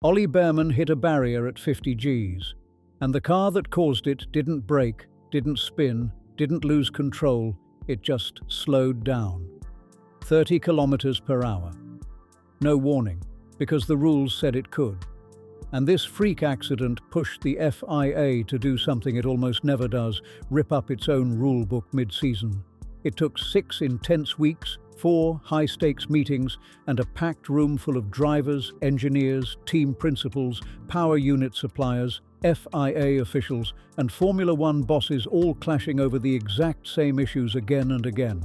Ollie Behrman hit a barrier at 50 Gs, and the car that caused it didn't brake, didn't spin, didn't lose control, it just slowed down. 30 kilometers per hour. No warning, because the rules said it could. And this freak accident pushed the FIA to do something it almost never does, rip up its own rulebook mid-season. It took 6 intense weeks, 4 high-stakes meetings, and a packed room full of drivers, engineers, team principals, power unit suppliers, FIA officials, and Formula One bosses all clashing over the exact same issues again and again.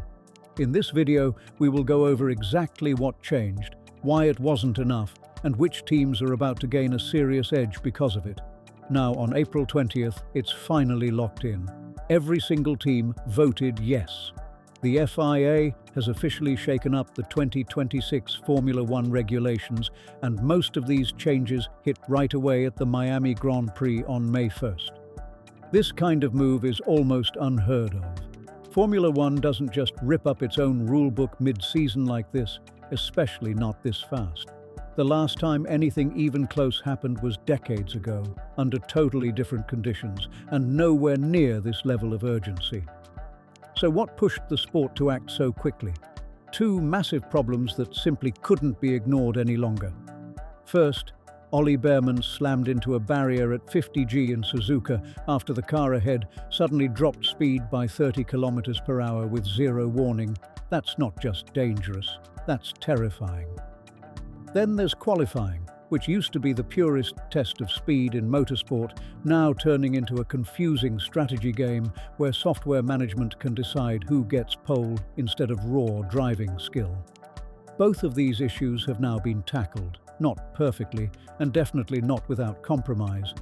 In this video, we will go over exactly what changed, why it wasn't enough, and which teams are about to gain a serious edge because of it. Now, on April 20th, it's finally locked in. Every single team voted yes. The FIA has officially shaken up the 2026 Formula One regulations, and most of these changes hit right away at the Miami Grand Prix on May 1st. This kind of move is almost unheard of. Formula One doesn't just rip up its own rulebook mid-season like this, especially not this fast. The last time anything even close happened was decades ago, under totally different conditions, and nowhere near this level of urgency. So what pushed the sport to act so quickly? 2 massive problems that simply couldn't be ignored any longer. First, Ollie Behrman slammed into a barrier at 50 G in Suzuka after the car ahead suddenly dropped speed by 30 kilometers per hour with zero warning. That's not just dangerous, that's terrifying. Then there's qualifying, which used to be the purest test of speed in motorsport, now turning into a confusing strategy game where software management can decide who gets pole instead of raw driving skill. Both of these issues have now been tackled, not perfectly, and definitely not without compromise,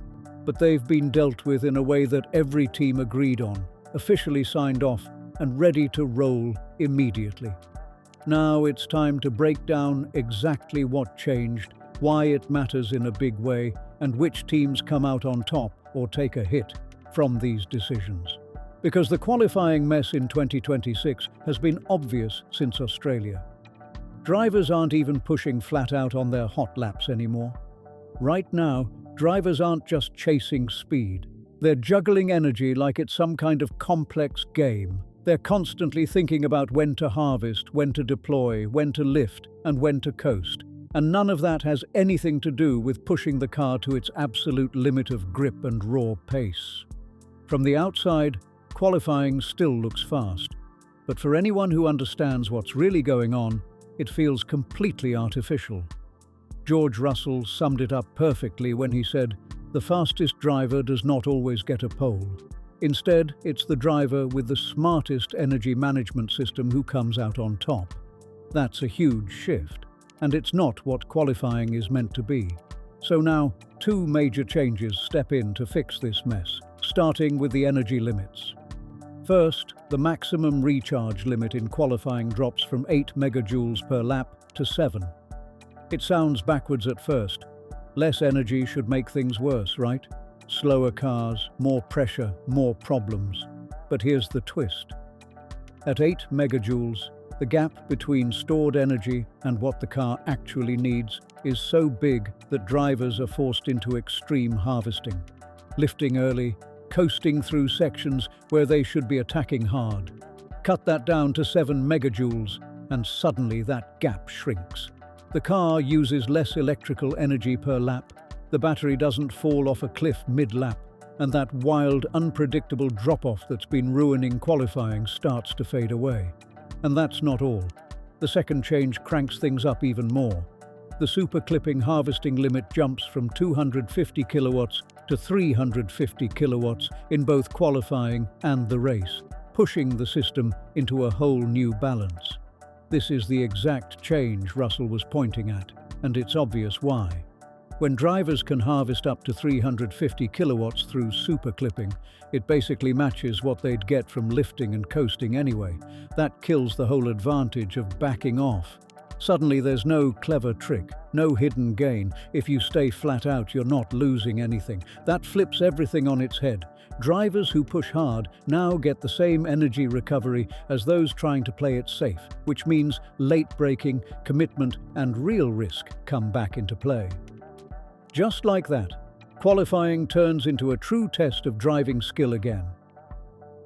but they've been dealt with in a way that every team agreed on, officially signed off, and ready to roll immediately. Now it's time to break down exactly what changed, why it matters in a big way, and which teams come out on top or take a hit from these decisions. Because the qualifying mess in 2026 has been obvious since Australia. Drivers aren't even pushing flat out on their hot laps anymore. Right now, drivers aren't just chasing speed. They're juggling energy like it's some kind of complex game. They're constantly thinking about when to harvest, when to deploy, when to lift, and when to coast. And none of that has anything to do with pushing the car to its absolute limit of grip and raw pace. From the outside, qualifying still looks fast. But for anyone who understands what's really going on, it feels completely artificial. George Russell summed it up perfectly when he said, "The fastest driver does not always get a pole. Instead, it's the driver with the smartest energy management system who comes out on top." That's a huge shift, and it's not what qualifying is meant to be. So now, 2 major changes step in to fix this mess, starting with the energy limits. First, the maximum recharge limit in qualifying drops from 8 megajoules per lap to 7. It sounds backwards at first. Less energy should make things worse, right? Slower cars, more pressure, more problems. But here's the twist. At 8 megajoules, the gap between stored energy and what the car actually needs is so big that drivers are forced into extreme harvesting, lifting early, coasting through sections where they should be attacking hard. Cut that down to 7 megajoules, and suddenly that gap shrinks. The car uses less electrical energy per lap, the battery doesn't fall off a cliff mid-lap, and that wild, unpredictable drop-off that's been ruining qualifying starts to fade away. And that's not all. The second change cranks things up even more. The super clipping harvesting limit jumps from 250 kilowatts to 350 kilowatts in both qualifying and the race, pushing the system into a whole new balance. This is the exact change Russell was pointing at, and it's obvious why. When drivers can harvest up to 350 kilowatts through super clipping, it basically matches what they'd get from lifting and coasting anyway. That kills the whole advantage of backing off. Suddenly there's no clever trick, no hidden gain. If you stay flat out, you're not losing anything. That flips everything on its head. Drivers who push hard now get the same energy recovery as those trying to play it safe, which means late braking, commitment, and real risk come back into play. Just like that, qualifying turns into a true test of driving skill again.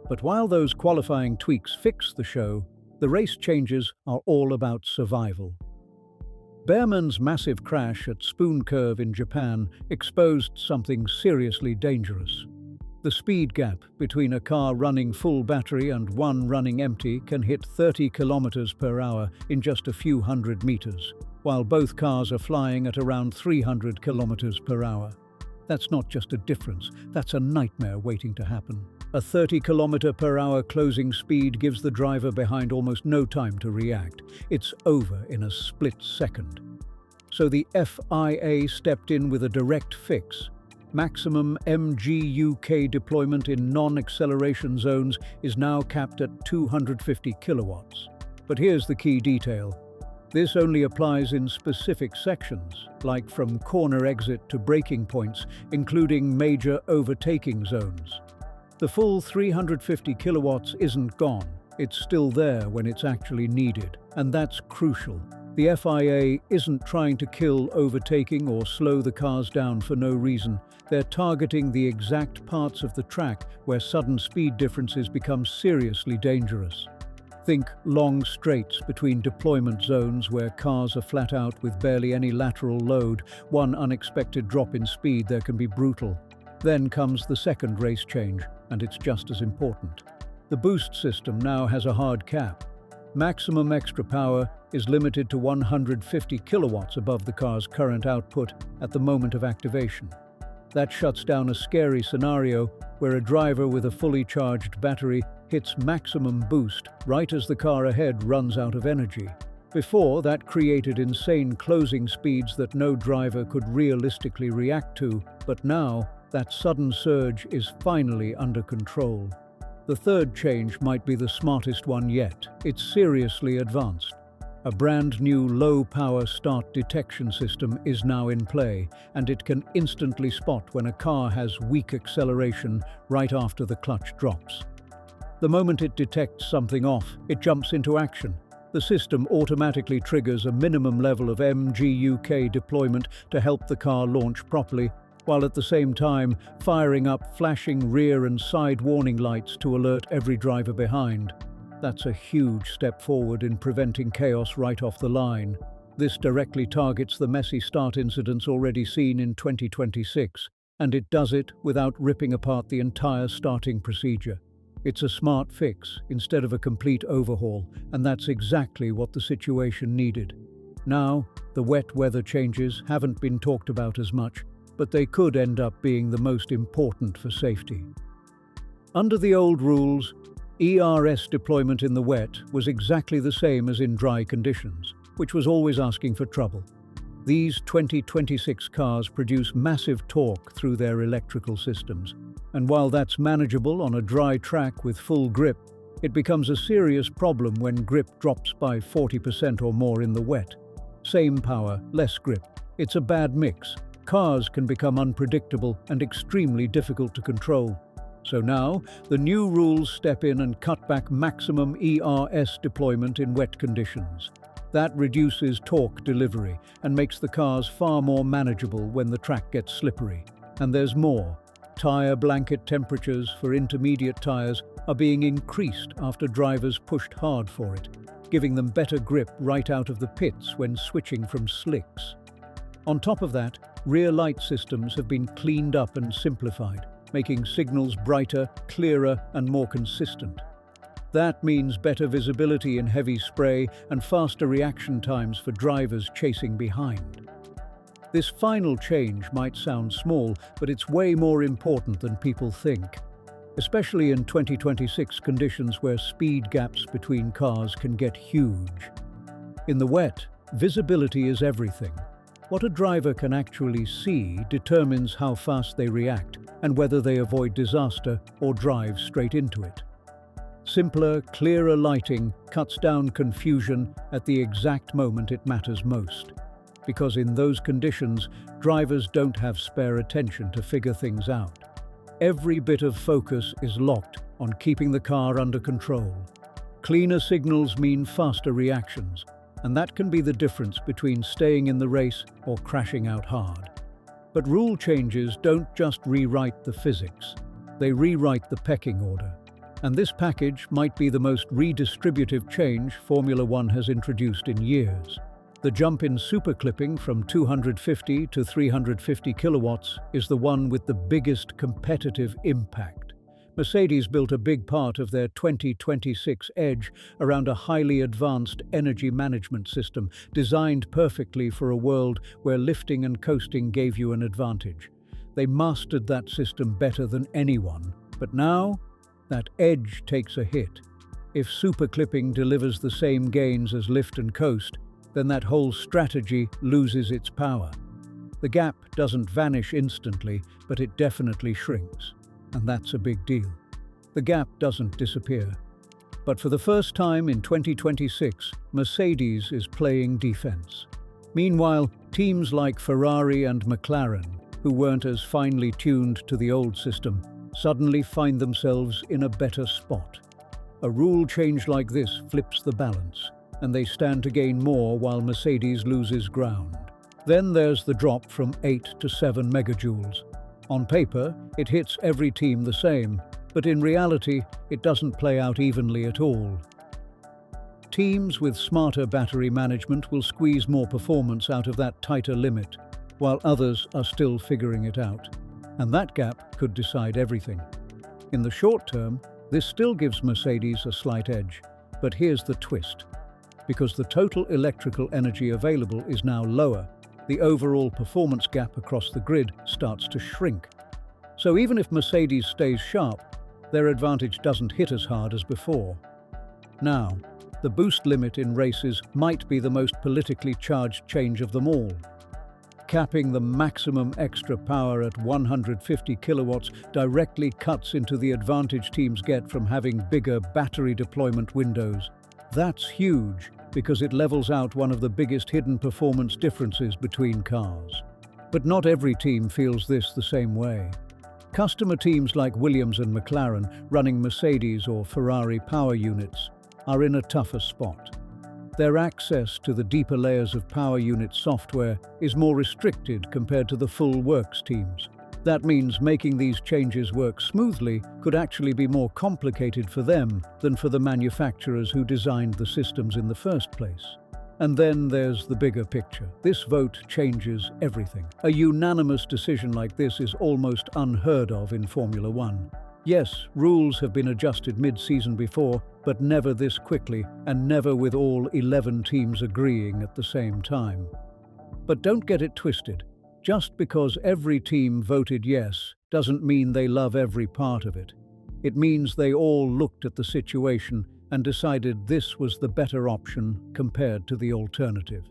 But while those qualifying tweaks fix the show, the race changes are all about survival. Behrman's massive crash at Spoon Curve in Japan exposed something seriously dangerous. The speed gap between a car running full battery and one running empty can hit 30 kilometers per hour in just a few hundred meters, while both cars are flying at around 300 kilometers per hour. That's not just a difference, that's a nightmare waiting to happen. A 30 kilometer per hour closing speed gives the driver behind almost no time to react. It's over in a split second. So the FIA stepped in with a direct fix. Maximum MGUK deployment in non-acceleration zones is now capped at 250 kilowatts. But here's the key detail. This only applies in specific sections, like from corner exit to braking points, including major overtaking zones. The full 350 kilowatts isn't gone. It's still there when it's actually needed, and that's crucial. The FIA isn't trying to kill overtaking or slow the cars down for no reason. They're targeting the exact parts of the track where sudden speed differences become seriously dangerous. Think long straights between deployment zones where cars are flat out with barely any lateral load. One unexpected drop in speed there can be brutal. Then comes the second race change, and it's just as important. The boost system now has a hard cap. Maximum extra power is limited to 150 kilowatts above the car's current output at the moment of activation. That shuts down a scary scenario where a driver with a fully charged battery hits maximum boost right as the car ahead runs out of energy. Before, that created insane closing speeds that no driver could realistically react to, but now, that sudden surge is finally under control. The third change might be the smartest one yet. It's seriously advanced. A brand new low-power start detection system is now in play, and it can instantly spot when a car has weak acceleration right after the clutch drops. The moment it detects something off, it jumps into action. The system automatically triggers a minimum level of MGUK deployment to help the car launch properly, while at the same time firing up flashing rear and side warning lights to alert every driver behind. That's a huge step forward in preventing chaos right off the line. This directly targets the messy start incidents already seen in 2026, and it does it without ripping apart the entire starting procedure. It's a smart fix instead of a complete overhaul, and that's exactly what the situation needed. Now, the wet weather changes haven't been talked about as much, but they could end up being the most important for safety. Under the old rules, ERS deployment in the wet was exactly the same as in dry conditions, which was always asking for trouble. These 2026 cars produce massive torque through their electrical systems, and while that's manageable on a dry track with full grip, it becomes a serious problem when grip drops by 40% or more in the wet. Same power, less grip. It's a bad mix. Cars can become unpredictable and extremely difficult to control. So now, the new rules step in and cut back maximum ERS deployment in wet conditions. That reduces torque delivery and makes the cars far more manageable when the track gets slippery. And there's more. Tire blanket temperatures for intermediate tires are being increased after drivers pushed hard for it, giving them better grip right out of the pits when switching from slicks. On top of that, rear light systems have been cleaned up and simplified, making signals brighter, clearer, and more consistent. That means better visibility in heavy spray and faster reaction times for drivers chasing behind. This final change might sound small, but it's way more important than people think, especially in 2026 conditions where speed gaps between cars can get huge. In the wet, visibility is everything. What a driver can actually see determines how fast they react and whether they avoid disaster or drive straight into it. Simpler, clearer lighting cuts down confusion at the exact moment it matters most. Because in those conditions, drivers don't have spare attention to figure things out. Every bit of focus is locked on keeping the car under control. Cleaner signals mean faster reactions, and that can be the difference between staying in the race or crashing out hard. But rule changes don't just rewrite the physics, they rewrite the pecking order. And this package might be the most redistributive change Formula One has introduced in years. The jump in superclipping from 250 to 350 kilowatts is the one with the biggest competitive impact. Mercedes built a big part of their 2026 edge around a highly advanced energy management system designed perfectly for a world where lifting and coasting gave you an advantage. They mastered that system better than anyone, but now that edge takes a hit. If superclipping delivers the same gains as lift and coast, then that whole strategy loses its power. The gap doesn't vanish instantly, but it definitely shrinks. And that's a big deal. The gap doesn't disappear. But for the first time in 2026, Mercedes is playing defense. Meanwhile, teams like Ferrari and McLaren, who weren't as finely tuned to the old system, suddenly find themselves in a better spot. A rule change like this flips the balance, and they stand to gain more while Mercedes loses ground. Then there's the drop from 8 to 7 megajoules. On paper, it hits every team the same, but in reality, it doesn't play out evenly at all. Teams with smarter battery management will squeeze more performance out of that tighter limit, while others are still figuring it out. And that gap could decide everything. In the short term, this still gives Mercedes a slight edge, but here's the twist. Because the total electrical energy available is now lower, the overall performance gap across the grid starts to shrink. So even if Mercedes stays sharp, their advantage doesn't hit as hard as before. Now, the boost limit in races might be the most politically charged change of them all. Capping the maximum extra power at 150 kilowatts directly cuts into the advantage teams get from having bigger battery deployment windows. That's huge, because it levels out one of the biggest hidden performance differences between cars. But not every team feels this the same way. Customer teams like Williams and McLaren, running Mercedes or Ferrari power units, are in a tougher spot. Their access to the deeper layers of power unit software is more restricted compared to the full works teams. That means making these changes work smoothly could actually be more complicated for them than for the manufacturers who designed the systems in the first place. And then there's the bigger picture. This vote changes everything. A unanimous decision like this is almost unheard of in Formula One. Yes, rules have been adjusted mid-season before, but never this quickly, and never with all 11 teams agreeing at the same time. But don't get it twisted. Just because every team voted yes doesn't mean they love every part of it. It means they all looked at the situation and decided this was the better option compared to the alternative.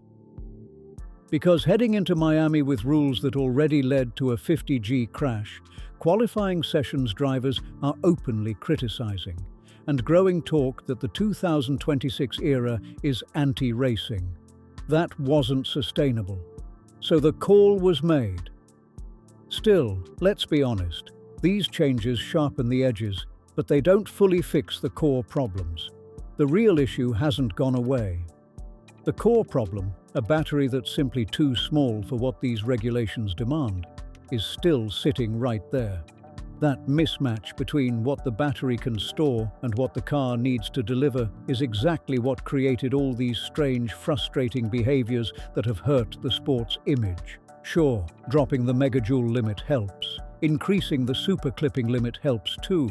Because heading into Miami with rules that already led to a 50G crash, qualifying sessions drivers are openly criticizing, and growing talk that the 2026 era is anti-racing. That wasn't sustainable. So the call was made. Still, let's be honest, these changes sharpen the edges, but they don't fully fix the core problems. The real issue hasn't gone away. The core problem, a battery that's simply too small for what these regulations demand, is still sitting right there. That mismatch between what the battery can store and what the car needs to deliver is exactly what created all these strange, frustrating behaviors that have hurt the sport's image. Sure, dropping the megajoule limit helps. Increasing the superclipping limit helps too.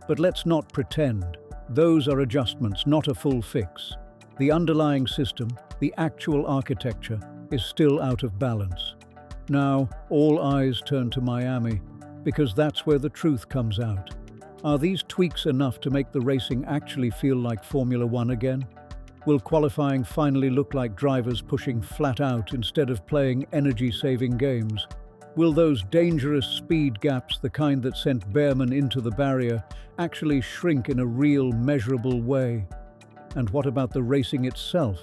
But let's not pretend. Those are adjustments, not a full fix. The underlying system, the actual architecture, is still out of balance. Now, all eyes turn to Miami, because that's where the truth comes out. Are these tweaks enough to make the racing actually feel like Formula One again? Will qualifying finally look like drivers pushing flat out instead of playing energy-saving games? Will those dangerous speed gaps, the kind that sent Behrman into the barrier, actually shrink in a real, measurable way? And what about the racing itself?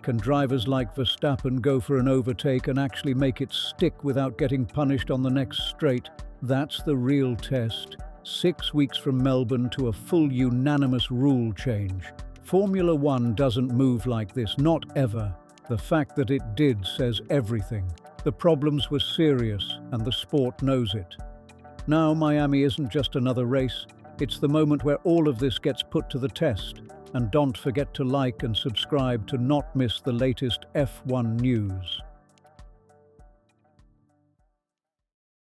Can drivers like Verstappen go for an overtake and actually make it stick without getting punished on the next straight? That's the real test. 6 weeks from Melbourne to a full unanimous rule change. Formula One doesn't move like this, not ever. The fact that it did says everything. The problems were serious, and the sport knows it. Now Miami isn't just another race, it's the moment where all of this gets put to the test. And don't forget to like and subscribe to not miss the latest F1 news.